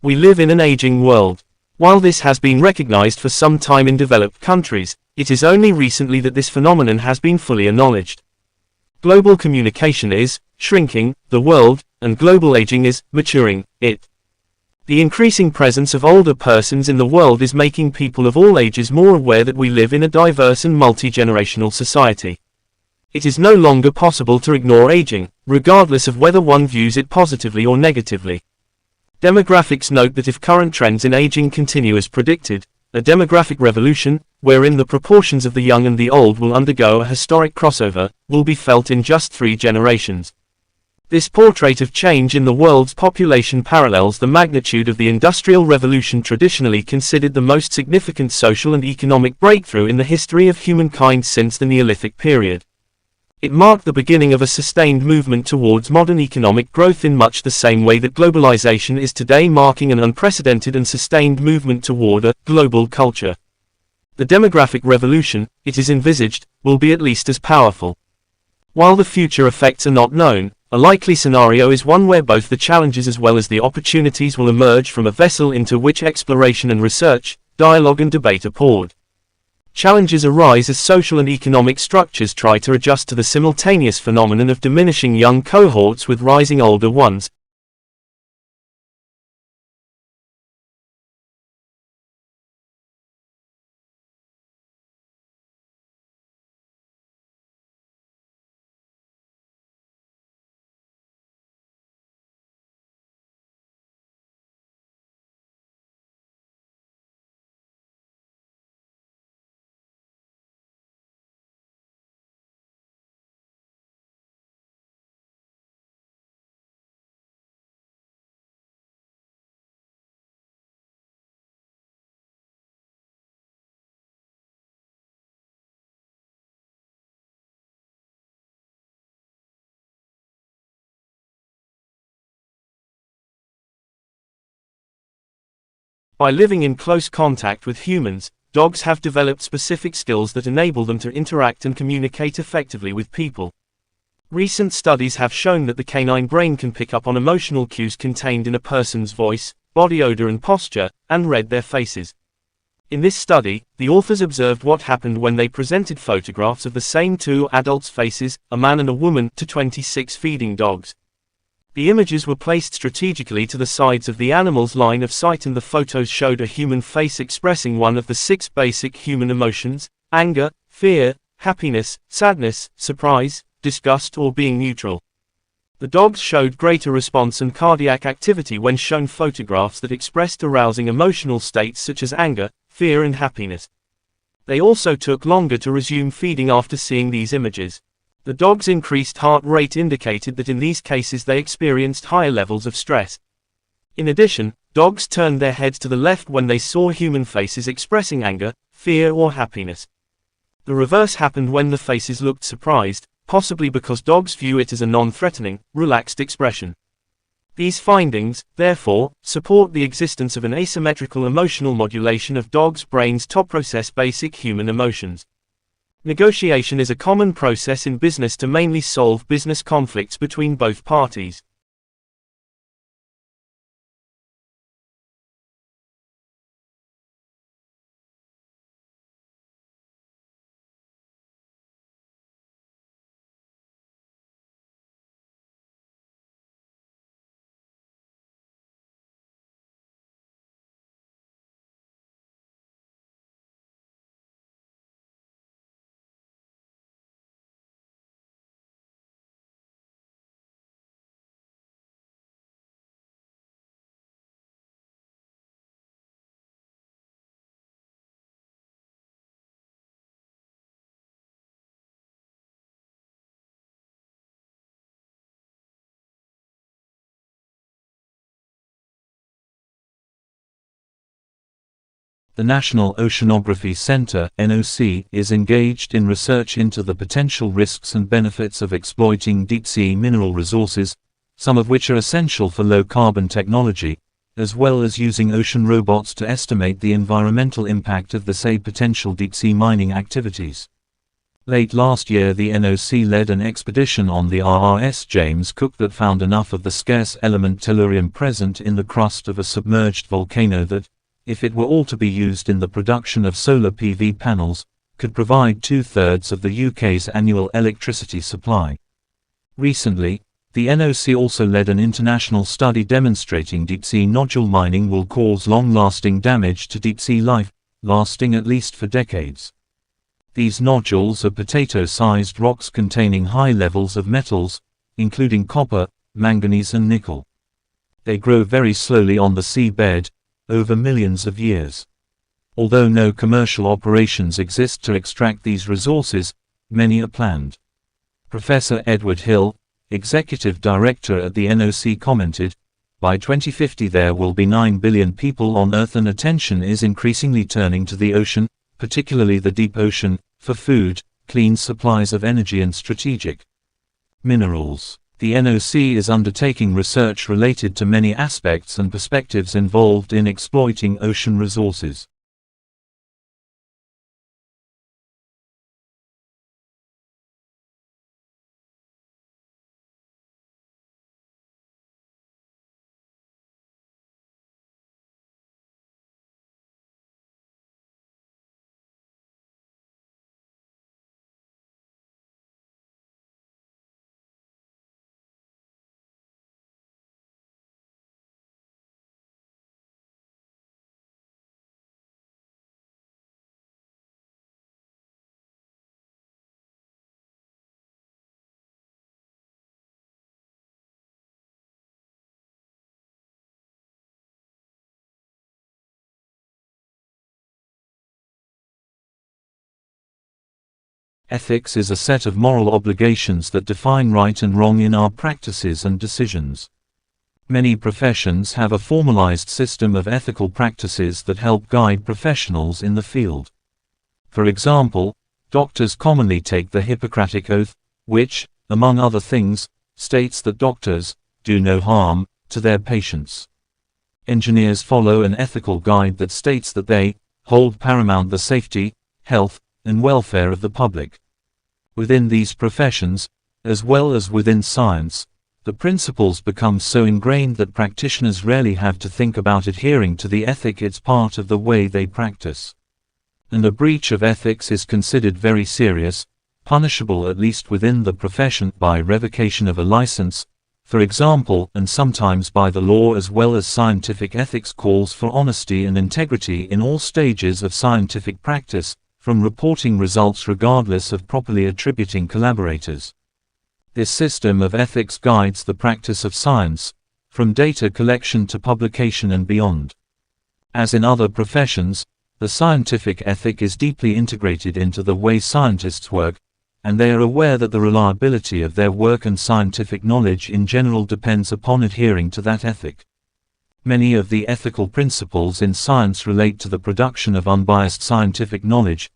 We live in an aging world. While this has been recognized for some time in developed countries, it is only recently that this phenomenon has been fully acknowledged. Global communication is shrinking the world, and global aging is maturing it. The increasing presence of older persons in the world is making people of all ages more aware that we live in a diverse and multi-generational society. It is no longer possible to ignore aging, regardless of whether one views it positively or negatively. Demographics note that if current trends in aging continue as predicted, a demographic revolution, wherein the proportions of the young and the old will undergo a historic crossover, will be felt in just 3 generations. This portrait of change in the world's population parallels the magnitude of the Industrial Revolution, traditionally considered the most significant social and economic breakthrough in the history of humankind since the Neolithic period. It marked the beginning of a sustained movement towards modern economic growth in much the same way that globalization is today marking an unprecedented and sustained movement toward a global culture. The demographic revolution, it is envisaged, will be at least as powerful. While the future effects are not known, a likely scenario is one where both the challenges as well as the opportunities will emerge from a vessel into which exploration and research, dialogue and debate are poured. Challenges arise as social and economic structures try to adjust to the simultaneous phenomenon of diminishing young cohorts with rising older ones. By living in close contact with humans, dogs have developed specific skills that enable them to interact and communicate effectively with people. Recent studies have shown that the canine brain can pick up on emotional cues contained in a person's voice, body odor and posture, and read their faces. In this study, the authors observed what happened when they presented photographs of the same 2 adults' faces, a man and a woman, to 26 feeding dogs. The images were placed strategically to the sides of the animal's line of sight, and the photos showed a human face expressing one of the 6 basic human emotions: anger, fear, happiness, sadness, surprise, disgust, or being neutral. The dogs showed greater response and cardiac activity when shown photographs that expressed arousing emotional states such as anger, fear and happiness. They also took longer to resume feeding after seeing these images. The dog's increased heart rate indicated that in these cases they experienced higher levels of stress. In addition, dogs turned their heads to the left when they saw human faces expressing anger, fear or happiness. The reverse happened when the faces looked surprised, possibly because dogs view it as a non-threatening, relaxed expression. These findings, therefore, support the existence of an asymmetrical emotional modulation of dogs' brains to process basic human emotions. Negotiation is a common process in business to mainly solve business conflicts between both parties. The National Oceanography Center (NOC) is engaged in research into the potential risks and benefits of exploiting deep-sea mineral resources, some of which are essential for low-carbon technology, as well as using ocean robots to estimate the environmental impact of the potential deep-sea mining activities. Late last year, the NOC led an expedition on the RRS James Cook that found enough of the scarce element tellurium present in the crust of a submerged volcano that, if it were all to be used in the production of solar PV panels, could provide 2/3 of the UK's annual electricity supply. Recently, the NOC also led an international study demonstrating deep-sea nodule mining will cause long-lasting damage to deep-sea life, lasting at least for decades. These nodules are potato-sized rocks containing high levels of metals, including copper, manganese and nickel. They grow very slowly on the seabed, over millions of years. Although no commercial operations exist to extract these resources, many are planned. Professor Edward Hill, executive director at the NOC, commented, "By 2050 there will be 9 billion people on Earth and attention is increasingly turning to the ocean, particularly the deep ocean, for food, clean supplies of energy and strategic minerals." The NOC is undertaking research related to many aspects and perspectives involved in exploiting ocean resources. Ethics is a set of moral obligations that define right and wrong in our practices and decisions. Many professions have a formalized system of ethical practices that help guide professionals in the field. For example, doctors commonly take the Hippocratic Oath, which, among other things, states that doctors do no harm to their patients. Engineers follow an ethical guide that states that they hold paramount the safety, health, and welfare of the public. Within these professions, as well as within science, the principles become so ingrained that practitioners rarely have to think about adhering to the ethic. It's part of the way they practice. And a breach of ethics is considered very serious, punishable at least within the profession by revocation of a license, for example, and sometimes by the law as well. As scientific ethics calls for honesty and integrity in all stages of scientific practice, from reporting results regardless of properly attributing collaborators. This system of ethics guides the practice of science, from data collection to publication and beyond. As in other professions, the scientific ethic is deeply integrated into the way scientists work, and they are aware that the reliability of their work and scientific knowledge in general depends upon adhering to that ethic. Many of the ethical principles in science relate to the production of unbiased scientific knowledge.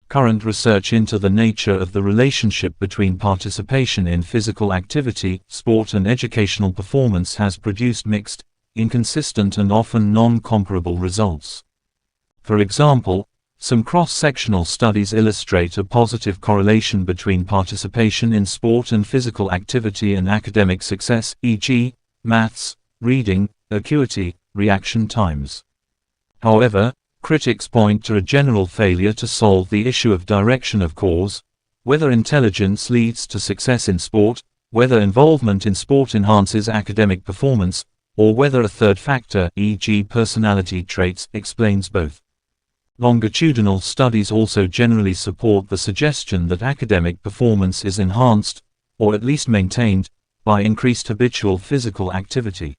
Current research into the nature of the relationship between participation in physical activity, sport and educational performance has produced mixed, inconsistent and often non-comparable results. For example, some cross-sectional studies illustrate a positive correlation between participation in sport and physical activity and academic success, e.g., maths, reading, acuity, reaction times. However, critics point to a general failure to solve the issue of direction of cause, whether intelligence leads to success in sport, whether involvement in sport enhances academic performance, or whether a third factor, e.g. personality traits, explains both. Longitudinal studies also generally support the suggestion that academic performance is enhanced, or at least maintained, by increased habitual physical activity.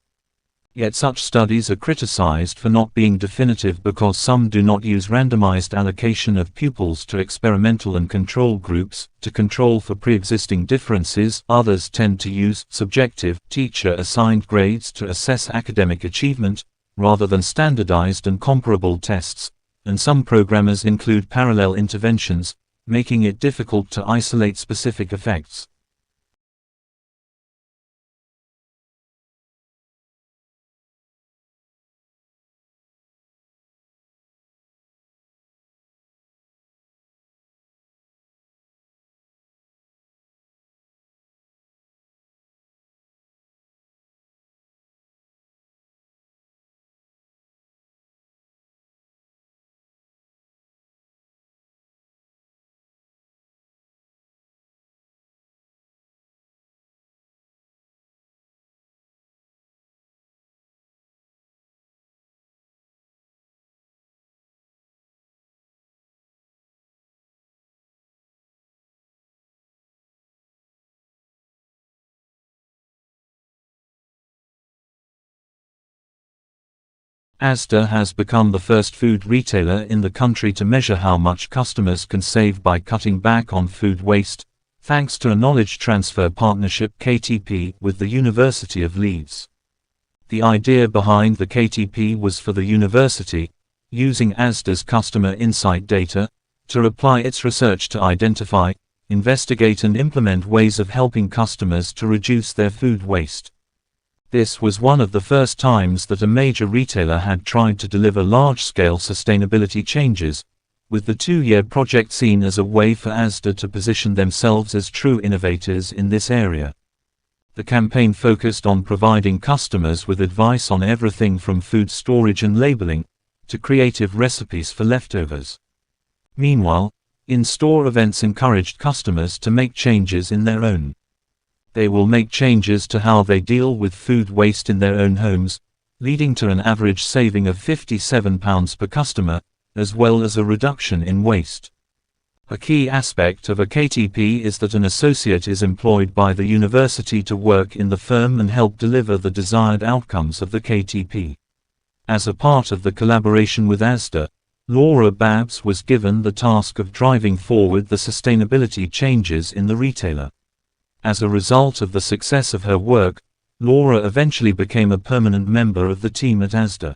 Yet such studies are criticized for not being definitive because some do not use randomized allocation of pupils to experimental and control groups to control for pre-existing differences. Others tend to use subjective, teacher-assigned grades to assess academic achievement, rather than standardized and comparable tests, and some programmers include parallel interventions, making it difficult to isolate specific effects. Asda has become the first food retailer in the country to measure how much customers can save by cutting back on food waste, thanks to a knowledge transfer partnership (KTP) with the University of Leeds. The idea behind the KTP was for the university, using Asda's customer insight data, to apply its research to identify, investigate and implement ways of helping customers to reduce their food waste. This was one of the first times that a major retailer had tried to deliver large-scale sustainability changes, with the 2-year project seen as a way for Asda to position themselves as true innovators in this area. The campaign focused on providing customers with advice on everything from food storage and labeling, to creative recipes for leftovers. Meanwhile, in-store events encouraged customers to make changes in their own. They will make changes to how they deal with food waste in their own homes, leading to an average saving of £57 per customer, as well as a reduction in waste. A key aspect of a KTP is that an associate is employed by the university to work in the firm and help deliver the desired outcomes of the KTP. As a part of the collaboration with Asda, Laura Babs was given the task of driving forward the sustainability changes in the retailer. As a result of the success of her work, Laura eventually became a permanent member of the team at Asda.